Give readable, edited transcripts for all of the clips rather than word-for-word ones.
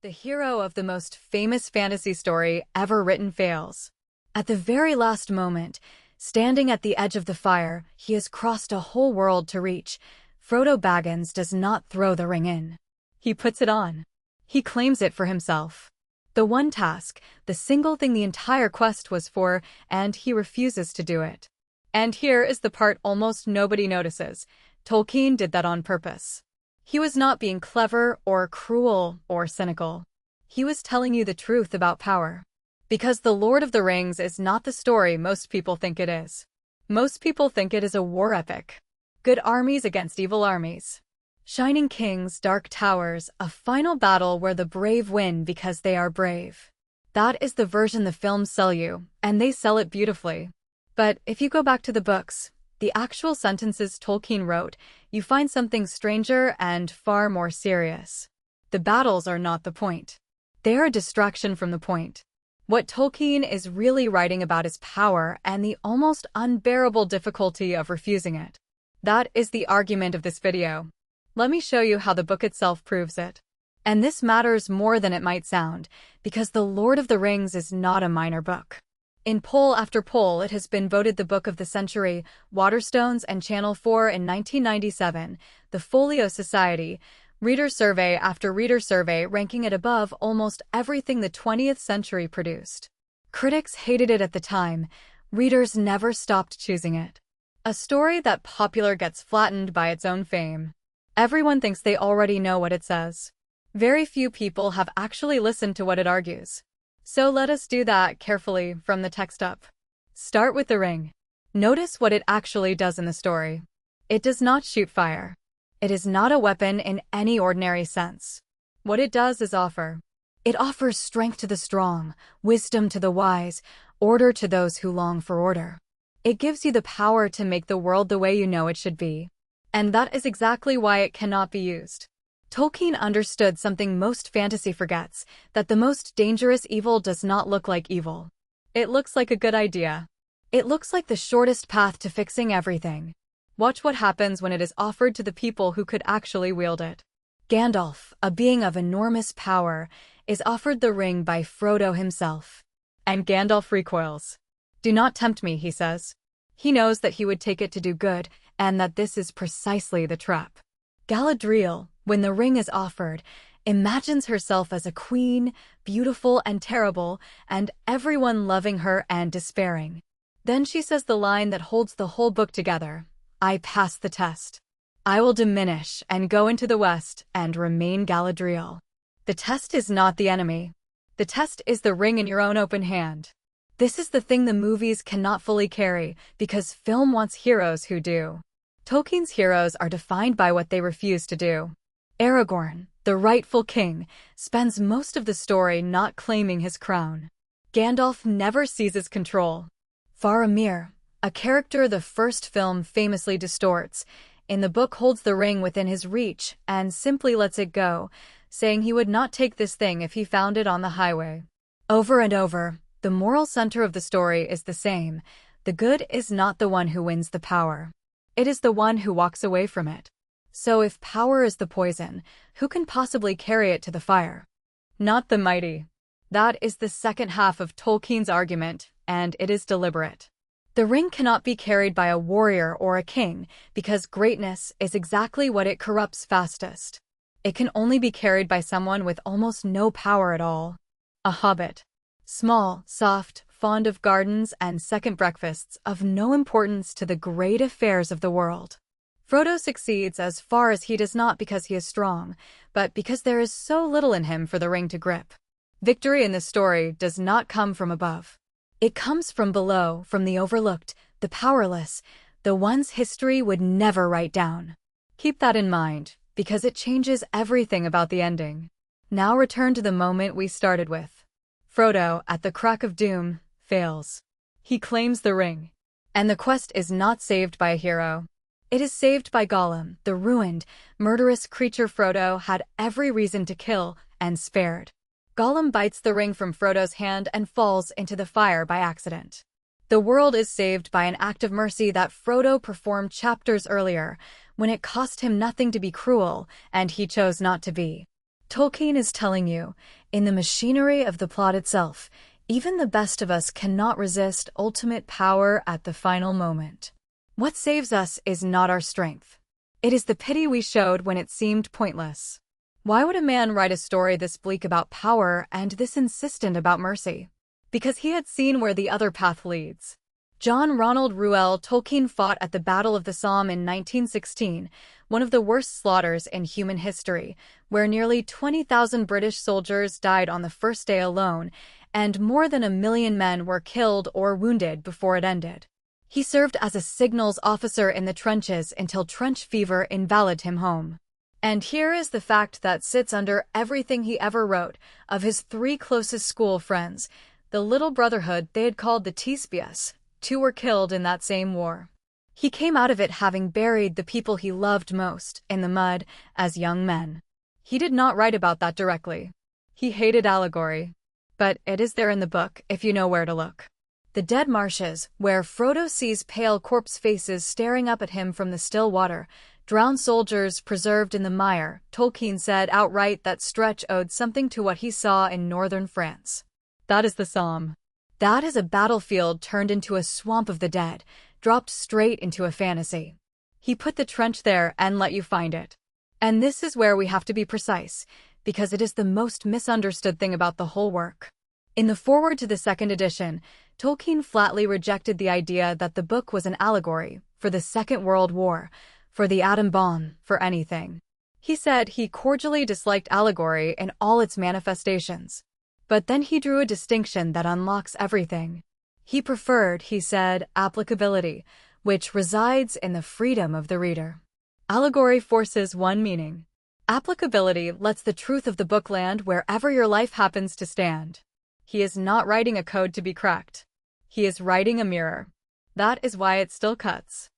The hero of the most famous fantasy story ever written fails. At the very last moment, standing at the edge of the fire he has crossed a whole world to reach, Frodo Baggins does not throw the ring in. He puts it on. He claims it for himself. The one task, the single thing the entire quest was for, and he refuses to do it. And here is the part almost nobody notices. Tolkien did that on purpose. He was not being clever or cruel or cynical. He was telling you the truth about power. Because The Lord of the Rings is not the story most people think it is. Most people think it is a war epic. Good armies against evil armies. Shining kings, dark towers, a final battle where the brave win because they are brave. That is the version the films sell you, and they sell it beautifully. But if you go back to the books, the actual sentences Tolkien wrote, you find something stranger and far more serious. The battles are not the point. They are a distraction from the point. What Tolkien is really writing about is power and the almost unbearable difficulty of refusing it. That is the argument of this video. Let me show you how the book itself proves it. And this matters more than it might sound, because The Lord of the Rings is not a minor book. In poll after poll, it has been voted the book of the century. Waterstones and Channel 4 in 1997, the Folio Society, reader survey after reader survey ranking it above almost everything the 20th century produced. Critics hated it at the time. Readers never stopped choosing it. A story that popular gets flattened by its own fame. Everyone thinks they already know what it says. Very few people have actually listened to what it argues. So let us do that carefully from the text up. Start with the ring. Notice what it actually does in the story. It does not shoot fire. It is not a weapon in any ordinary sense. What it does is offer. It offers strength to the strong, wisdom to the wise, order to those who long for order. It gives you the power to make the world the way you know it should be. And that is exactly why it cannot be used. Tolkien understood something most fantasy forgets, that the most dangerous evil does not look like evil. It looks like a good idea. It looks like the shortest path to fixing everything. Watch what happens when it is offered to the people who could actually wield it. Gandalf, a being of enormous power, is offered the ring by Frodo himself. And Gandalf recoils. "Do not tempt me," he says. He knows that he would take it to do good, and that this is precisely the trap. Galadriel, when the ring is offered, imagines herself as a queen, beautiful and terrible, and everyone loving her and despairing. Then she says the line that holds the whole book together: "I pass the test. I will diminish and go into the west and remain Galadriel." The test is not the enemy. The test is the ring in your own open hand. This is the thing the movies cannot fully carry, because film wants heroes who do. Tolkien's heroes are defined by what they refuse to do. Aragorn, the rightful king, spends most of the story not claiming his crown. Gandalf never seizes control. Faramir, a character the first film famously distorts, in the book holds the ring within his reach and simply lets it go, saying he would not take this thing if he found it on the highway. Over and over, the moral center of the story is the same. The good is not the one who wins the power. It is the one who walks away from it. So if power is the poison, who can possibly carry it to the fire? Not the mighty. That is the second half of Tolkien's argument, and it is deliberate. The ring cannot be carried by a warrior or a king, because greatness is exactly what it corrupts fastest. It can only be carried by someone with almost no power at all. A hobbit. Small, soft, fond of gardens and second breakfasts, of no importance to the great affairs of the world. Frodo succeeds as far as he does not because he is strong, but because there is so little in him for the ring to grip. Victory in this story does not come from above. It comes from below, from the overlooked, the powerless, the ones history would never write down. Keep that in mind, because it changes everything about the ending. Now return to the moment we started with. Frodo, at the crack of doom, fails. He claims the ring. And the quest is not saved by a hero. It is saved by Gollum, the ruined, murderous creature Frodo had every reason to kill, and spared. Gollum bites the ring from Frodo's hand and falls into the fire by accident. The world is saved by an act of mercy that Frodo performed chapters earlier, when it cost him nothing to be cruel, and he chose not to be. Tolkien is telling you, in the machinery of the plot itself, even the best of us cannot resist ultimate power at the final moment. What saves us is not our strength. It is the pity we showed when it seemed pointless. Why would a man write a story this bleak about power and this insistent about mercy? Because he had seen where the other path leads. John Ronald Reuel Tolkien fought at the Battle of the Somme in 1916, one of the worst slaughters in human history, where nearly 20,000 British soldiers died on the first day alone, and more than 1 million men were killed or wounded before it ended. He served as a signals officer in the trenches until trench fever invalided him home. And here is the fact that sits under everything he ever wrote of his 3 closest school friends, the little brotherhood they had called the Thespians. 2 were killed in that same war. He came out of it having buried the people he loved most in the mud as young men. He did not write about that directly. He hated allegory. But it is there in the book if you know where to look. The dead marshes, where Frodo sees pale corpse faces staring up at him from the still water, drowned soldiers preserved in the mire. Tolkien said outright that stretch owed something to what he saw in northern France. That is the Somme. That is a battlefield turned into a swamp of the dead, dropped straight into a fantasy. He put the trench there and let you find it. And this is where we have to be precise, because it is the most misunderstood thing about the whole work. In the foreword to the second edition, Tolkien flatly rejected the idea that the book was an allegory for the Second World War, for the atom bomb, for anything. He said he cordially disliked allegory in all its manifestations. But then he drew a distinction that unlocks everything. He preferred, he said, applicability, which resides in the freedom of the reader. Allegory forces one meaning. Applicability lets the truth of the book land wherever your life happens to stand. He is not writing a code to be cracked. He is writing a mirror. That is why it still cuts.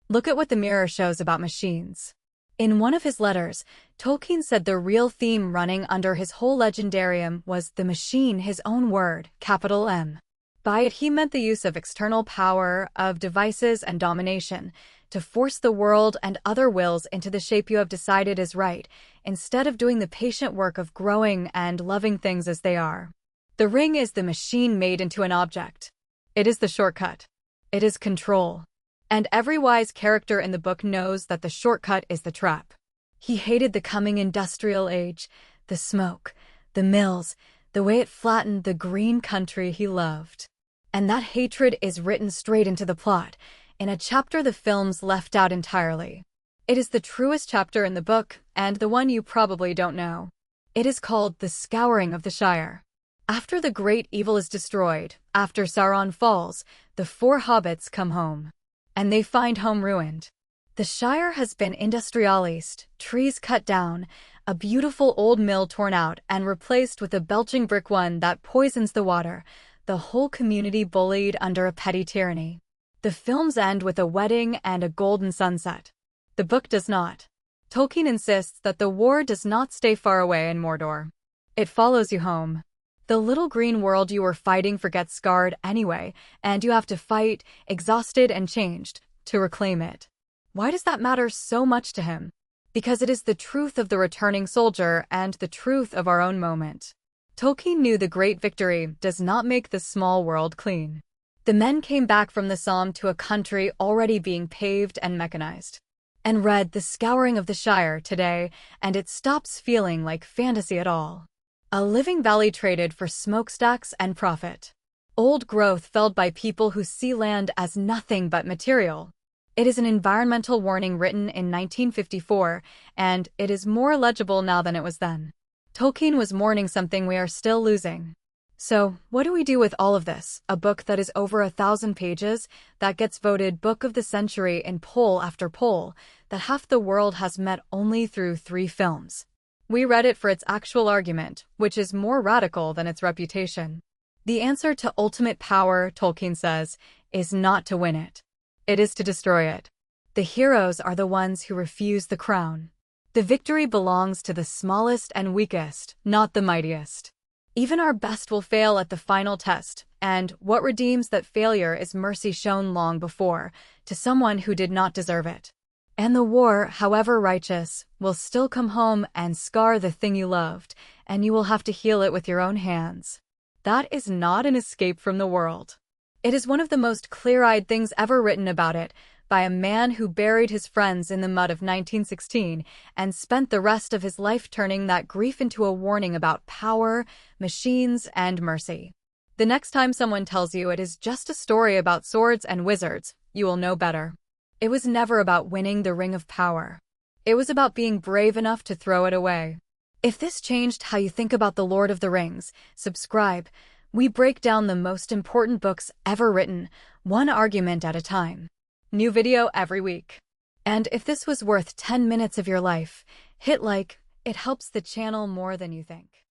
Look at what the mirror shows about machines. In one of his letters, Tolkien said the real theme running under his whole legendarium was the machine, his own word, capital M. By it he meant the use of external power, of devices and domination, to force the world and other wills into the shape you have decided is right, instead of doing the patient work of growing and loving things as they are. The ring is the machine made into an object. It is the shortcut. It is control. And every wise character in the book knows that the shortcut is the trap. He hated the coming industrial age, the smoke, the mills, the way it flattened the green country he loved. And that hatred is written straight into the plot, in a chapter the films left out entirely. It is the truest chapter in the book, and the one you probably don't know. It is called The Scouring of the Shire. After the great evil is destroyed, after Sauron falls, the 4 hobbits come home. And they find home ruined. The Shire has been industrialized, trees cut down, a beautiful old mill torn out and replaced with a belching brick one that poisons the water, the whole community bullied under a petty tyranny. The films end with a wedding and a golden sunset. The book does not. Tolkien insists that the war does not stay far away in Mordor. It follows you home. The little green world you were fighting for gets scarred anyway, and you have to fight, exhausted and changed, to reclaim it. Why does that matter so much to him? Because it is the truth of the returning soldier and the truth of our own moment. Tolkien knew the great victory does not make the small world clean. The men came back from the Somme to a country already being paved and mechanized. And read The Scouring of the Shire today, and it stops feeling like fantasy at all. A living valley traded for smokestacks and profit. Old growth felled by people who see land as nothing but material. It is an environmental warning written in 1954, and it is more legible now than it was then. Tolkien was mourning something we are still losing. So, what do we do with all of this? A book that is over 1,000 pages, that gets voted Book of the Century in poll after poll, that half the world has met only through 3 films. We read it for its actual argument, which is more radical than its reputation. The answer to ultimate power, Tolkien says, is not to win it. It is to destroy it. The heroes are the ones who refuse the crown. The victory belongs to the smallest and weakest, not the mightiest. Even our best will fail at the final test, and what redeems that failure is mercy shown long before, to someone who did not deserve it. And the war, however righteous, will still come home and scar the thing you loved, and you will have to heal it with your own hands. That is not an escape from the world. It is one of the most clear-eyed things ever written about it, by a man who buried his friends in the mud of 1916 and spent the rest of his life turning that grief into a warning about power, machines, and mercy. The next time someone tells you it is just a story about swords and wizards, you will know better. It was never about winning the Ring of Power. It was about being brave enough to throw it away. If this changed how you think about The Lord of the Rings, subscribe. We break down the most important books ever written, one argument at a time. New video every week. And if this was worth 10 minutes of your life, hit like. It helps the channel more than you think.